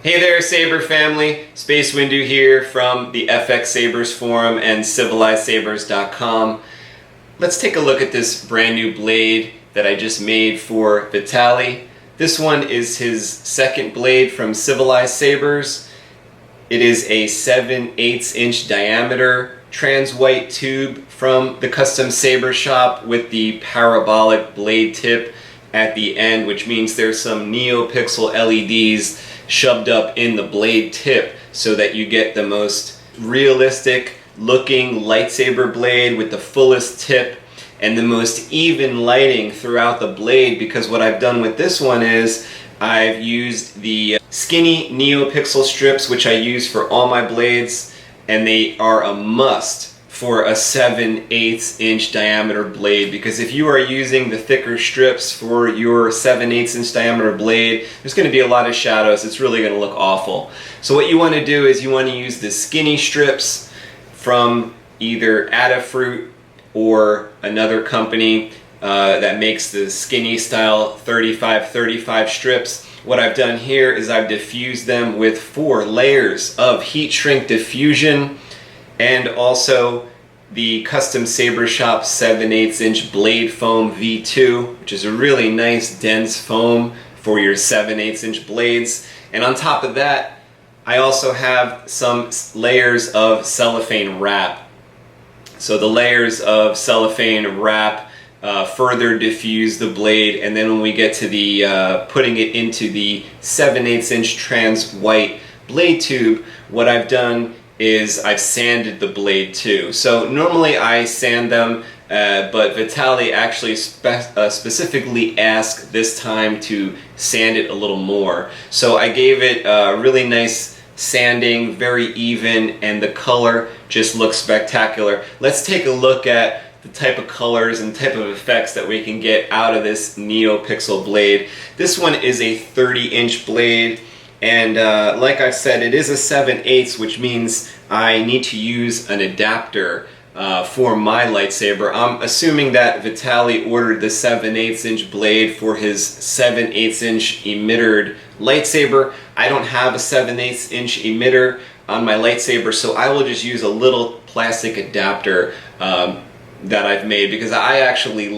Hey there, Saber family. SpaceWIndu here from the FX Sabers forum and CivilizeSabers.com. Let's take a look at this brand new blade that I just made for Vitaly. This one is his second blade from Civilized Sabers. It is a 7/8 inch diameter trans-white tube from the custom saber shop with the parabolic blade tip at the end, which means there's some Neopixel LEDs shoved up in the blade tip so that you get the most realistic looking lightsaber blade with the fullest tip and the most even lighting throughout the blade, because what I've done with this one is I've used the skinny Neopixel strips, which I use for all my blades, and they are a must for a 7/8 inch diameter blade, because if you are using the thicker strips for your 7/8 inch diameter blade, there's going to be a lot of shadows. It's really going to look awful. So what you want to do is you want to use the skinny strips from either Adafruit or another company that makes the skinny style 35 strips. What I've done here is I've diffused them with 4 layers of heat shrink diffusion and also the custom Saber Shop 7/8 inch blade foam V2, which is a really nice dense foam for your 7/8 inch blades. And on top of that, I also have some layers of cellophane wrap. So the layers of cellophane wrap further diffuse the blade, and then when we get to the putting it into the 7/8 inch trans white blade tube, what I've done is I've sanded the blade too. So normally I sand them, but Vitaly actually specifically asked this time to sand it a little more. So I gave it a really nice sanding, very even, and the color just looks spectacular. Let's take a look at the type of colors and type of effects that we can get out of this Neopixel blade. This one is a 30 inch blade, and like I said, it is a 7/8, which means I need to use an adapter for my lightsaber. I'm assuming that Vitaly ordered the 7/8 inch blade for his 7/8 inch emittered lightsaber. I don't have a 7/8 inch emitter on my lightsaber, so I will just use a little plastic adapter that I've made, because I actually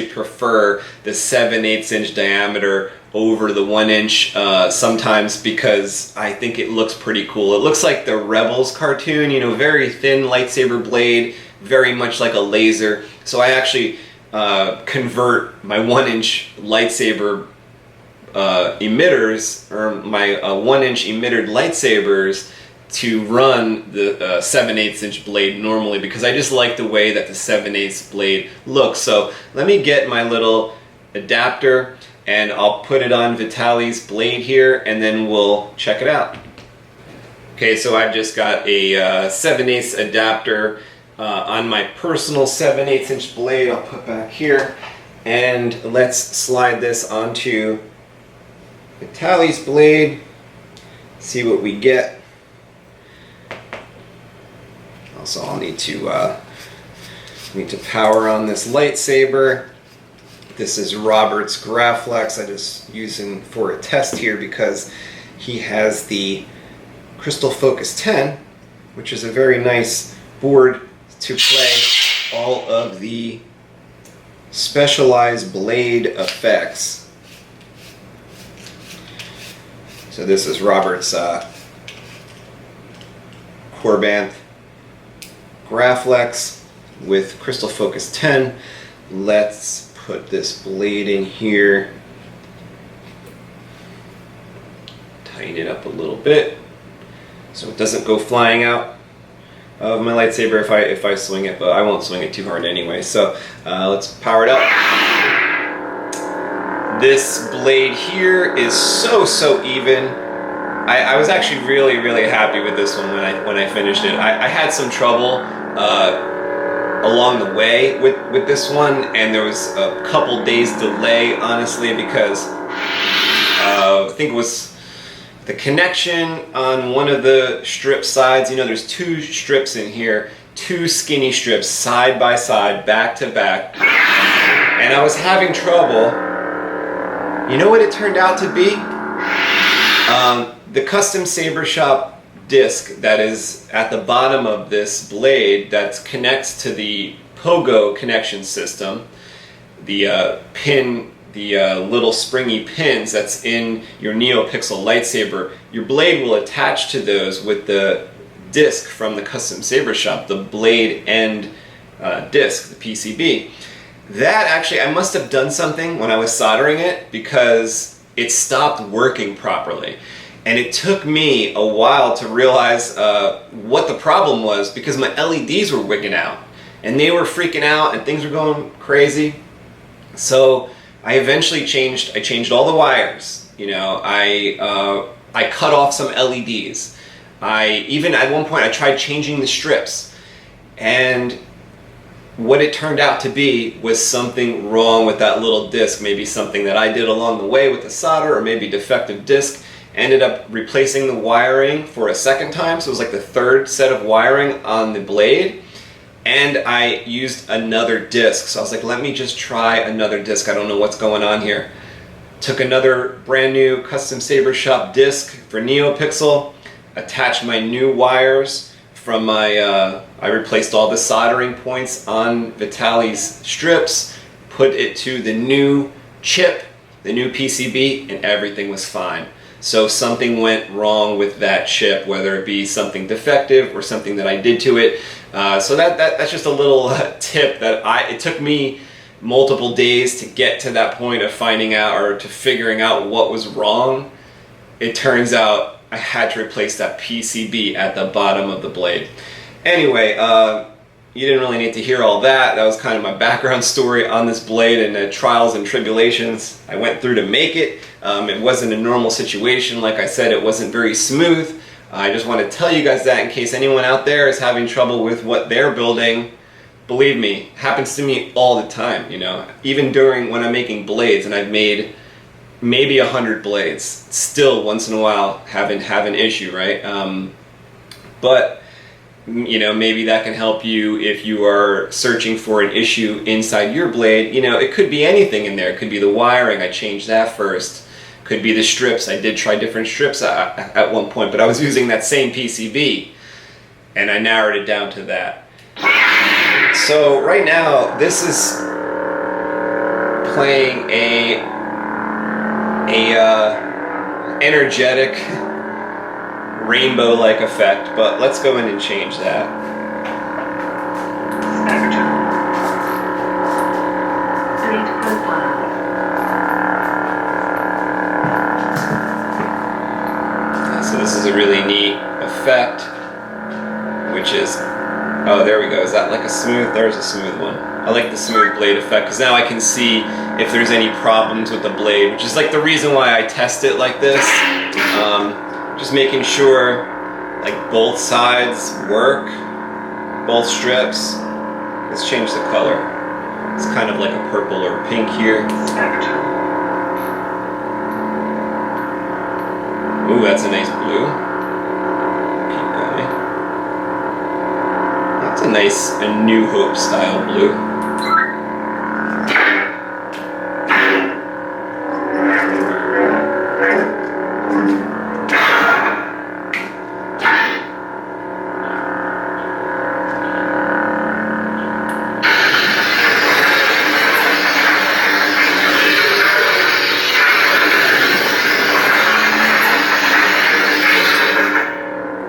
prefer the 7/8 inch diameter over the 1 inch sometimes, because I think it looks pretty cool. It looks like the Rebels cartoon, you know, very thin lightsaber blade, very much like a laser. So I actually convert my 1 inch lightsaber emitters, or my 1 inch emittered lightsabers, to run the 7/8 inch blade normally, because I just like the way that the 7/8 blade looks. So let me get my little adapter and I'll put it on Vitaly's blade here, and then we'll check it out. Okay, so I've just got a 7/8 adapter on my personal 7/8 inch blade. I'll put back here, and let's slide this onto Vitaly's blade, see what we get. Also, I'll need to power on this lightsaber. This is Robert's Graflex. I'm just using for a test here because he has the Crystal Focus 10, which is a very nice board to play all of the specialized blade effects. So this is Robert's Corbanth Graflex with Crystal Focus 10. Let's put this blade in here, tighten it up a little bit so it doesn't go flying out of my lightsaber if I swing it, but I won't swing it too hard anyway. So let's power it up. This blade here is so even. I was actually really happy with this one when I finished it. I had some trouble along the way with this one, and there was a couple days delay, honestly, because I think it was the connection on one of the strip sides. You know, there's 2 strips in here, 2 skinny strips side by side, back to back, and I was having trouble. You know what it turned out to be? The custom Saber Shop disc that is at the bottom of this blade that connects to the POGO connection system, the little springy pins that's in your Neopixel lightsaber, your blade will attach to those with the disc from the custom Saber Shop, the blade end disc, the PCB. That actually, I must have done something when I was soldering it because it stopped working properly. And it took me a while to realize what the problem was, because my LEDs were wigging out and they were freaking out and things were going crazy. So I eventually changed all the wires. You know, I cut off some LEDs. Even at one point I tried changing the strips, and what it turned out to be was something wrong with that little disc. Maybe something that I did along the way with the solder, or maybe defective disc. Ended up replacing the wiring for a second time, so it was like the third set of wiring on the blade, and I used another disc. So I was like, let me just try another disc. I don't know what's going on here. Took another brand new custom Saber Shop disc for Neopixel, attached my new wires from my, I replaced all the soldering points on Vitaly's strips, put it to the new chip, the new PCB, and everything was fine. So something went wrong with that chip, whether it be something defective or something that I did to it. So that's just a little tip that it took me multiple days to get to that point of finding out, or to figuring out what was wrong. It turns out I had to replace that PCB at the bottom of the blade. Anyway, you didn't really need to hear all that. That was kind of my background story on this blade and the trials and tribulations I went through to make it. It wasn't a normal situation. Like I said, it wasn't very smooth. I just want to tell you guys that in case anyone out there is having trouble with what they're building. Believe me, it happens to me all the time, you know. Even when I'm making blades, and I've made maybe 100 blades, still once in a while have an issue, right? But you know, maybe that can help you if you are searching for an issue inside your blade. You know, it could be anything in there. It could be the wiring. I changed that first. Could be the strips. I did try different strips at one point, but I was using that same PCB, and I narrowed it down to that. So right now, this is playing a energetic rainbow-like effect, but let's go in and change that. So this is a really neat effect, which is, oh, there we go. Is that like a smooth? There's a smooth one. I like the smooth blade effect because now I can see if there's any problems with the blade, which is like the reason why I test it like this. Just making sure like both sides work, both strips. Let's change the color. It's kind of like a purple or pink here. Ooh, that's a nice blue. Keep going. That's a nice, a New Hope style blue.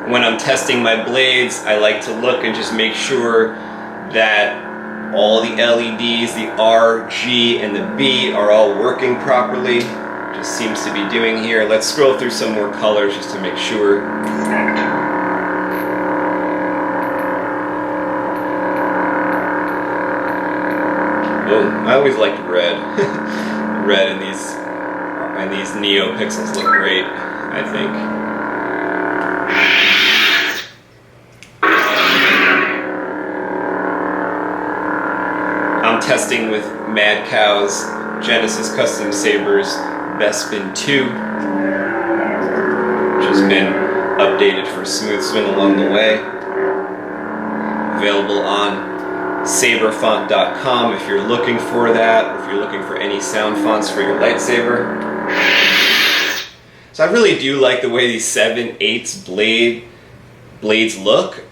When I'm testing my blades, I like to look and just make sure that all the LEDs, the R, G, and the B are all working properly. Just seems to be doing here. Let's scroll through some more colors just to make sure. Oh, I always liked red. Red in these Neopixels look great, I think. I'm testing with Mad Cow's Genesis Custom Sabers Bespin 2, which has been updated for smooth swing along the way. Available on saberfont.com if you're looking for that, or if you're looking for any sound fonts for your lightsaber. So I really do like the way these 7/8 blades look.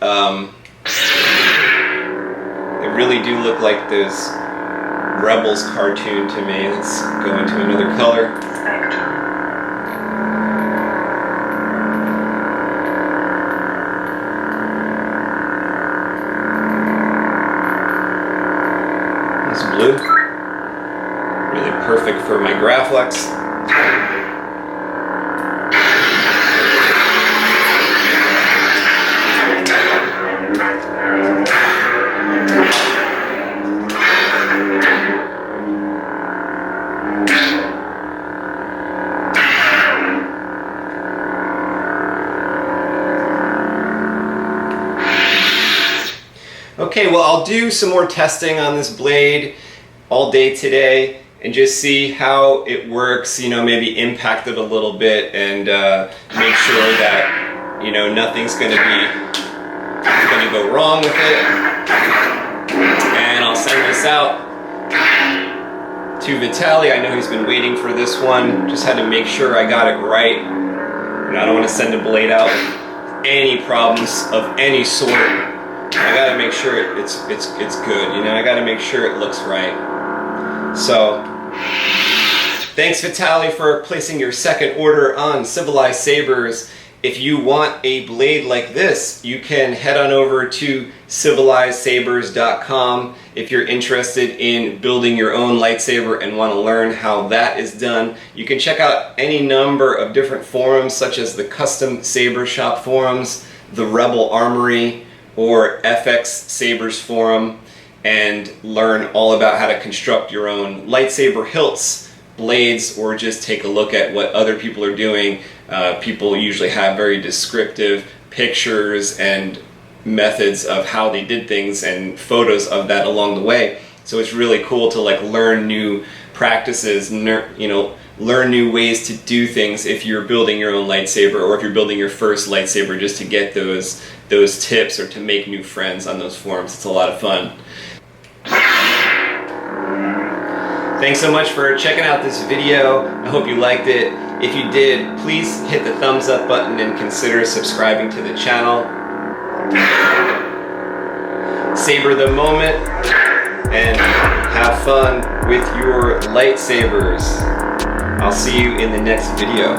They really do look like those Rebels cartoon to me. Let's go into another color. This blue, really perfect for my Graflex. Okay, well, I'll do some more testing on this blade all day today and just see how it works, you know, maybe impact it a little bit and make sure that, you know, nothing's gonna go wrong with it. And I'll send this out to Vitaly. I know he's been waiting for this one. Just had to make sure I got it right. And I don't want to send a blade out with any problems of any sort. I gotta make sure it's good, you know, I gotta make sure it looks right. So, thanks Vitaly for placing your second order on Civilized Sabers. If you want a blade like this, you can head on over to CivilizedSabers.com if you're interested in building your own lightsaber and want to learn how that is done. You can check out any number of different forums such as the Custom Saber Shop forums, the Rebel Armory, or FX Sabers forum, and learn all about how to construct your own lightsaber hilts, blades, or just take a look at what other people are doing. People usually have very descriptive pictures and methods of how they did things and photos of that along the way. So it's really cool to like learn new practices, you know, learn new ways to do things if you're building your own lightsaber or if you're building your first lightsaber, just to get those tips or to make new friends on those forums. It's a lot of fun. Thanks so much for checking out this video. I hope you liked it. If you did, please hit the thumbs up button and consider subscribing to the channel. Savor the moment and have fun with your lightsabers. I'll see you in the next video.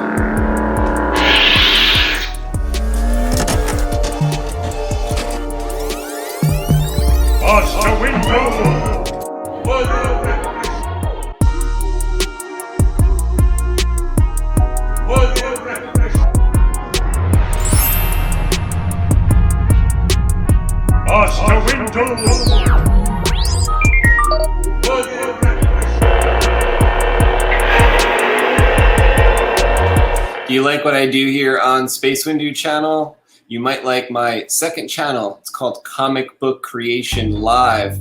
Do you like what I do here on SpaceWIndu channel? You might like my second channel. It's called Comic Book Creation Live,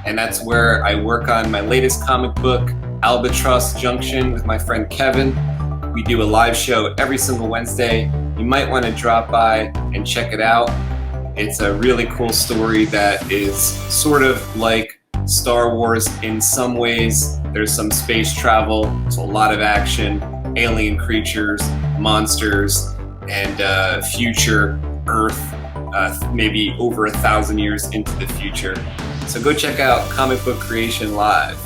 and that's where I work on my latest comic book, Albatross Junction, with my friend Kevin. We do a live show every single Wednesday. You might want to drop by and check it out. It's a really cool story that is sort of like Star Wars in some ways. There's some space travel, there's a lot of action, alien creatures, monsters, and future Earth, maybe over 1,000 years into the future. So go check out Comic Book Creation Live.